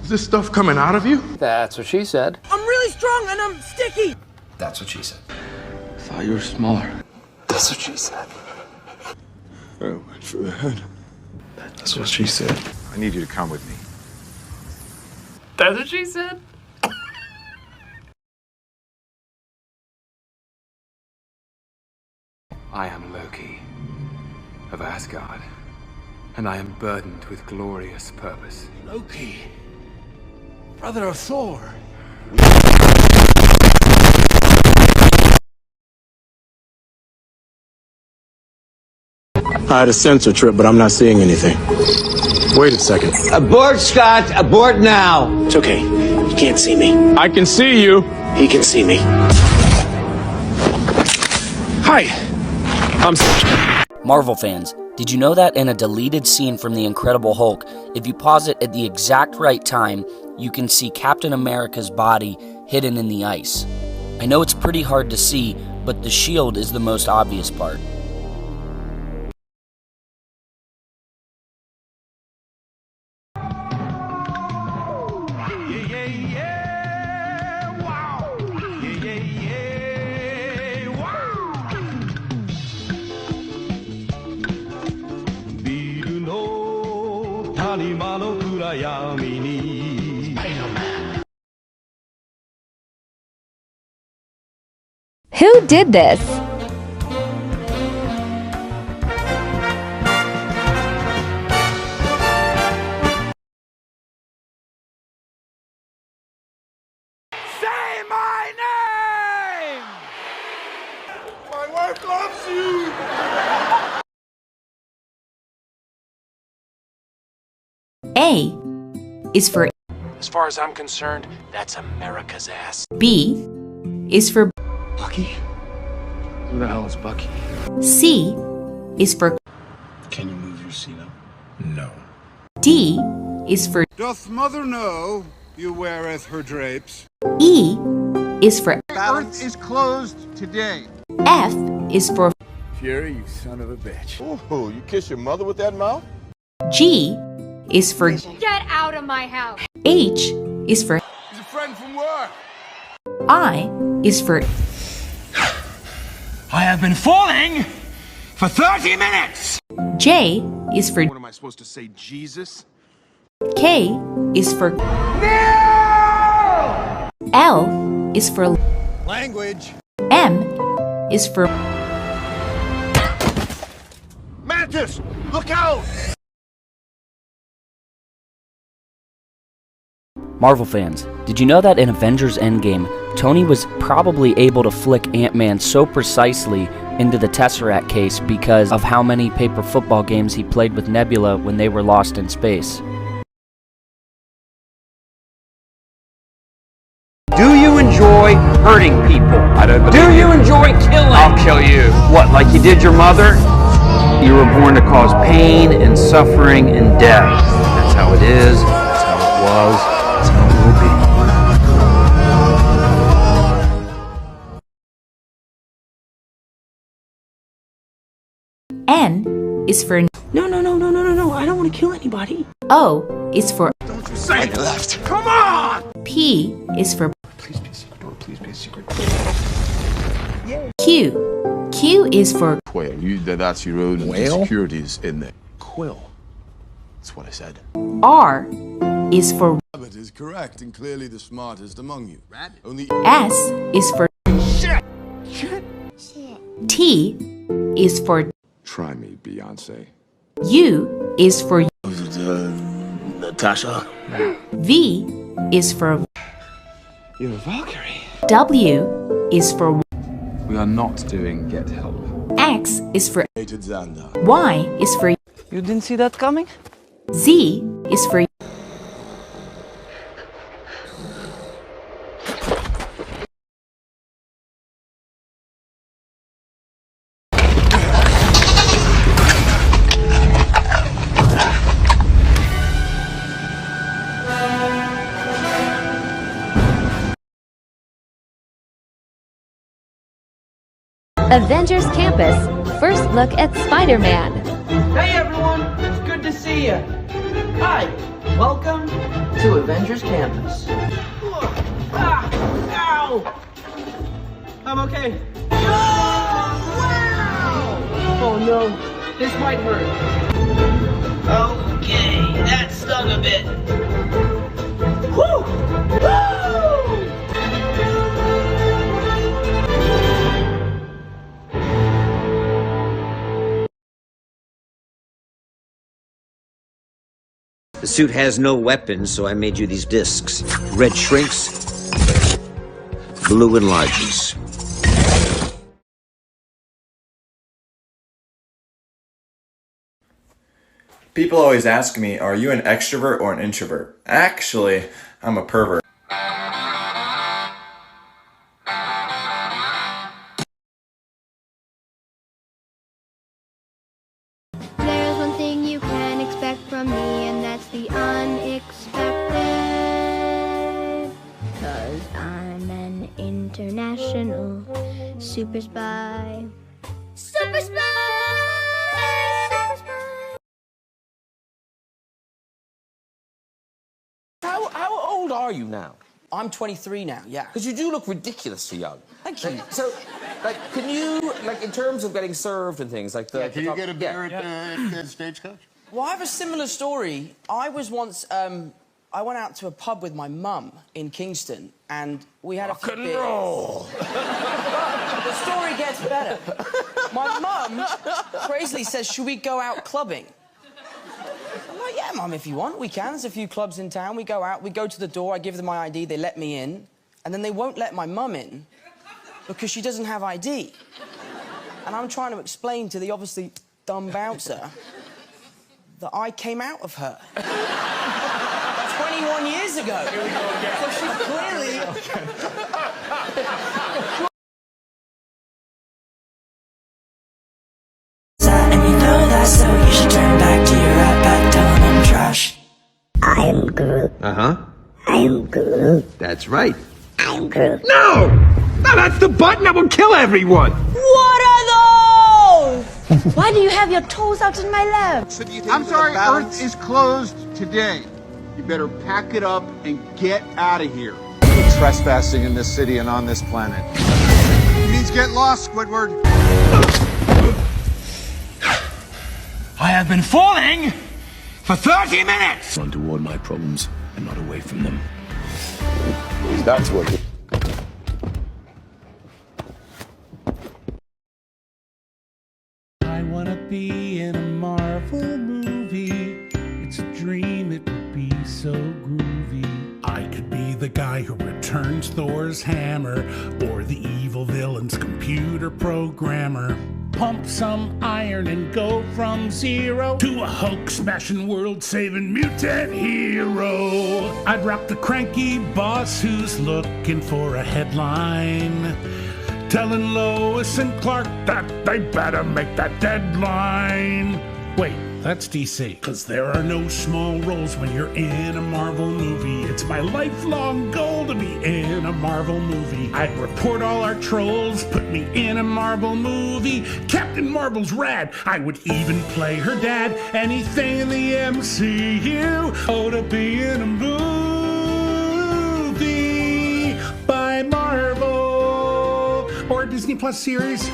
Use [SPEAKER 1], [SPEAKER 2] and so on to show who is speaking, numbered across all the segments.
[SPEAKER 1] Is this stuff coming out of you?
[SPEAKER 2] That's what she said.
[SPEAKER 3] I'm really strong and I'm sticky.
[SPEAKER 2] That's what she said.
[SPEAKER 1] I thought you were smaller.
[SPEAKER 2] That's what she said.
[SPEAKER 1] I went for the head. That's what she said. I need you to come with me.
[SPEAKER 2] That's what she said? I am Loki of Asgard, and I am burdened with glorious purpose.
[SPEAKER 3] Loki, brother of Thor.
[SPEAKER 4] I had a sensor trip, but I'm not seeing anything. Wait a second.
[SPEAKER 5] Abort, Scott! Abort now!
[SPEAKER 4] It's okay. You can't see me.
[SPEAKER 1] I can see you.
[SPEAKER 4] He can see me.
[SPEAKER 1] Hi.
[SPEAKER 6] Marvel fans, did you know that in a deleted scene from The Incredible Hulk, if you pause it at the exact right time, you can see Captain America's body hidden in the ice? I know it's pretty hard to see, but the shield is the most obvious part.
[SPEAKER 7] Who did this?
[SPEAKER 3] Say my name!
[SPEAKER 1] My wife loves you.
[SPEAKER 7] A is for
[SPEAKER 4] As far as I'm concerned, that's America's ass.
[SPEAKER 7] B is for
[SPEAKER 1] Bucky? Who the hell is Bucky?
[SPEAKER 7] C is for
[SPEAKER 4] Can you move your seat up? No.
[SPEAKER 7] D is for
[SPEAKER 8] Doth mother know you weareth her drapes?
[SPEAKER 7] E is for
[SPEAKER 8] Earth is closed today.
[SPEAKER 7] F is for
[SPEAKER 8] Fury, you son of a bitch.
[SPEAKER 1] Oh, you kiss your mother with that mouth?
[SPEAKER 7] G is for
[SPEAKER 9] Get out of my house!
[SPEAKER 7] H is for
[SPEAKER 8] He's a friend from work.
[SPEAKER 7] I is for
[SPEAKER 3] I have been falling for 30 minutes!
[SPEAKER 7] J is for
[SPEAKER 8] What am I supposed to say, Jesus?
[SPEAKER 7] K is for L is for
[SPEAKER 8] Language.
[SPEAKER 7] M is for
[SPEAKER 8] Mantis, look out!
[SPEAKER 6] Marvel fans, did you know that in Avengers Endgame, Tony was probably able to flick Ant-Man so precisely into the Tesseract case because of how many paper football games he played with Nebula when they were lost in space?
[SPEAKER 5] Do you enjoy hurting people?
[SPEAKER 2] I don't
[SPEAKER 5] Do you enjoy killing?
[SPEAKER 2] I'll kill you.
[SPEAKER 5] What, like you did your mother? You were born to cause pain and suffering and death. That's how it is. That's how it was. That's how it will be.
[SPEAKER 7] N is for
[SPEAKER 4] No. I don't want to kill anybody.
[SPEAKER 7] O is for
[SPEAKER 8] Don't you say it left. Come on!
[SPEAKER 7] P is for
[SPEAKER 1] Please be a secret door. Please be a secret.
[SPEAKER 7] Q. Q is for
[SPEAKER 1] Quail. That's your own insecurities in there. Quill. That's what I said.
[SPEAKER 7] R is for
[SPEAKER 8] Rabbit is correct and clearly the smartest among you. Rabbit? Only
[SPEAKER 7] S is for
[SPEAKER 8] Shit!
[SPEAKER 7] T is for
[SPEAKER 1] Try me, Beyonce.
[SPEAKER 7] U is for
[SPEAKER 4] Natasha.
[SPEAKER 7] V is for
[SPEAKER 1] You're a Valkyrie.
[SPEAKER 7] W is for
[SPEAKER 1] We are not doing Get Help.
[SPEAKER 7] X is for
[SPEAKER 8] hated Xander.
[SPEAKER 7] Y is for
[SPEAKER 5] You didn't see that coming?
[SPEAKER 7] Z is for
[SPEAKER 9] Avengers Campus. First look at Spider-Man.
[SPEAKER 5] Hey everyone, it's good to see you. Hi,
[SPEAKER 10] Welcome to Avengers Campus. Ow! I'm okay. Oh, wow! Oh no, this might hurt. Okay, that stung a bit. Woo! Woo!
[SPEAKER 11] The suit has no weapons, so I made you these discs. Red shrinks, blue enlarges.
[SPEAKER 12] People always ask me, are you an extrovert or an introvert? Actually, I'm a pervert.
[SPEAKER 13] There's one thing you can expect from me, and that's the unexpected. 'Cause I'm an international super spy. Super spy! Super spy!
[SPEAKER 14] How old are you now?
[SPEAKER 10] I'm 23 now, yeah.
[SPEAKER 14] Because you do look ridiculously young.
[SPEAKER 10] Thank you.
[SPEAKER 14] So, like, can you, like, in terms of getting served and things, like the...
[SPEAKER 8] Yeah, can you get a beer at Stagecoach?
[SPEAKER 10] Well, I have a similar story. I was once, I went out to a pub with my mum in Kingston, and we had a few beers.
[SPEAKER 14] Roll.
[SPEAKER 10] The story gets better. My mum crazily says, should we go out clubbing? I'm like, yeah, Mum, if you want, we can. There's a few clubs in town. We go out, we go to the door, I give them my ID, they let me in, and then they won't let my mum in because she doesn't have ID. And I'm trying to explain to the obviously dumb bouncer that I came out of her. 21 years ago. Here we go again. So she's clearly...
[SPEAKER 15] And you know that, so you should turn back to your iPad, tell him I'm trash. I am Groot.
[SPEAKER 11] Uh-huh.
[SPEAKER 15] I am Groot.
[SPEAKER 11] That's right.
[SPEAKER 15] I am Groot.
[SPEAKER 3] No! No, that's the button that will kill everyone!
[SPEAKER 16] What are those? Why do you have your toes out in my lap?
[SPEAKER 17] I'm sorry, Earth is closed today. You better pack it up and get out of here.
[SPEAKER 18] Trespassing in this city and on this planet.
[SPEAKER 17] It means get lost, Squidward.
[SPEAKER 3] I have been falling for 30 minutes!
[SPEAKER 4] Run toward my problems and not away from them.
[SPEAKER 18] That's what...
[SPEAKER 19] I wanna be in a Marvel movie. It's a dream, it would be so groovy. I could be the guy who returns Thor's hammer, or the evil villain's computer programmer. Pump some iron and go from zero to a Hulk-smashing, world-saving mutant hero. I'd rock the cranky boss who's looking for a headline, telling Lois and Clark that they better make that deadline. Wait, that's DC. 'Cause there are no small roles when you're in a Marvel movie. It's my lifelong goal to be in a Marvel movie. I'd report all our trolls, put me in a Marvel movie. Captain Marvel's rad, I would even play her dad. Anything in the MCU, oh, to be in a movie by Marvel or a Disney Plus series.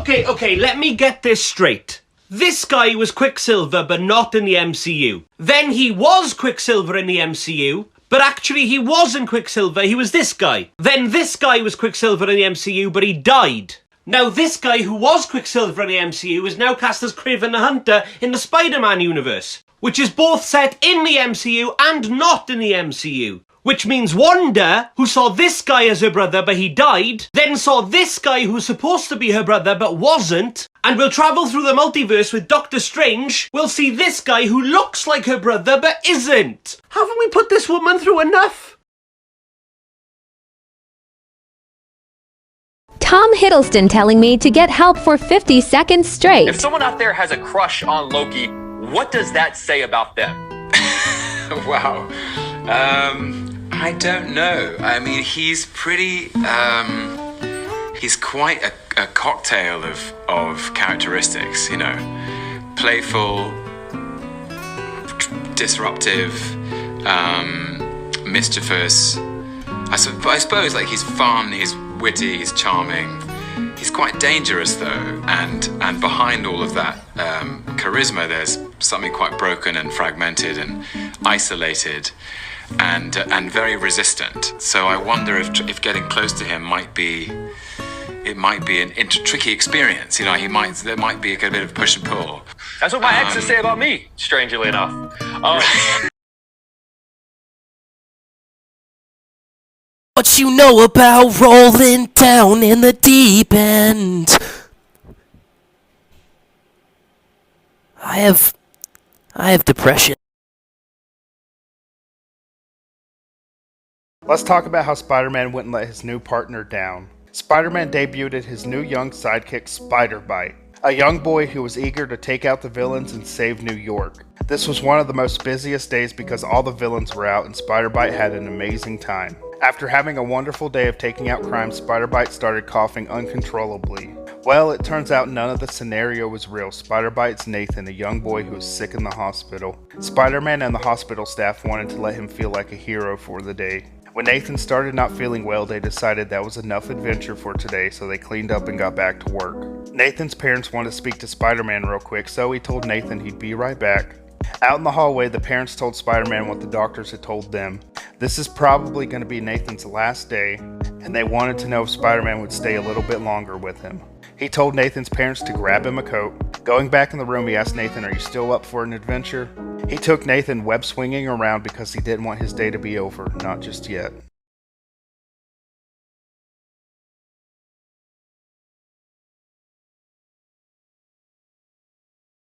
[SPEAKER 20] Okay, let me get this straight. This guy was Quicksilver, but not in the MCU. Then he was Quicksilver in the MCU, but actually he wasn't Quicksilver, he was this guy. Then this guy was Quicksilver in the MCU, but he died. Now this guy who was Quicksilver in the MCU is now cast as Kraven the Hunter in the Spider-Man universe, which is both set in the MCU and not in the MCU. Which means Wanda, who saw this guy as her brother but he died, then saw this guy who was supposed to be her brother but wasn't, and will travel through the multiverse with Doctor Strange, will see this guy who looks like her brother but isn't. Haven't we put this woman through enough?
[SPEAKER 9] Tom Hiddleston telling me to get help for 50 seconds straight.
[SPEAKER 21] If someone out there has a crush on Loki, what does that say about them?
[SPEAKER 2] Wow. I don't know. I mean, he's pretty, he's quite a cocktail of characteristics, you know. playful, disruptive, mischievous. I suppose like he's fun, he's witty, he's charming. He's quite dangerous though, and behind all of that charisma, there's something quite broken and fragmented and isolated, and very resistant. So I wonder if getting close to him might be an tricky experience. You know, there might be a bit of push and pull.
[SPEAKER 21] That's what my exes say about me, strangely enough.
[SPEAKER 6] What you know about rolling down in the deep end? I have depression.
[SPEAKER 22] Let's talk about how Spider-Man wouldn't let his new partner down. Spider-Man debuted his new young sidekick, Spider-Bite, a young boy who was eager to take out the villains and save New York. This was one of the most busiest days because all the villains were out and Spider-Bite had an amazing time. After having a wonderful day of taking out crime, Spider-Bite started coughing uncontrollably. Well, it turns out none of the scenario was real. Spider-Bite's Nathan, a young boy who was sick in the hospital. Spider-Man and the hospital staff wanted to let him feel like a hero for the day. When Nathan started not feeling well, they decided that was enough adventure for today, so they cleaned up and got back to work. Nathan's parents wanted to speak to Spider-Man real quick, so he told Nathan he'd be right back. Out in the hallway, the parents told Spider-Man what the doctors had told them. This is probably going to be Nathan's last day, and they wanted to know if Spider-Man would stay a little bit longer with him. He told Nathan's parents to grab him a coat. Going back in the room, he asked Nathan, "Are you still up for an adventure?" He took Nathan web swinging around because he didn't want his day to be over, not just yet.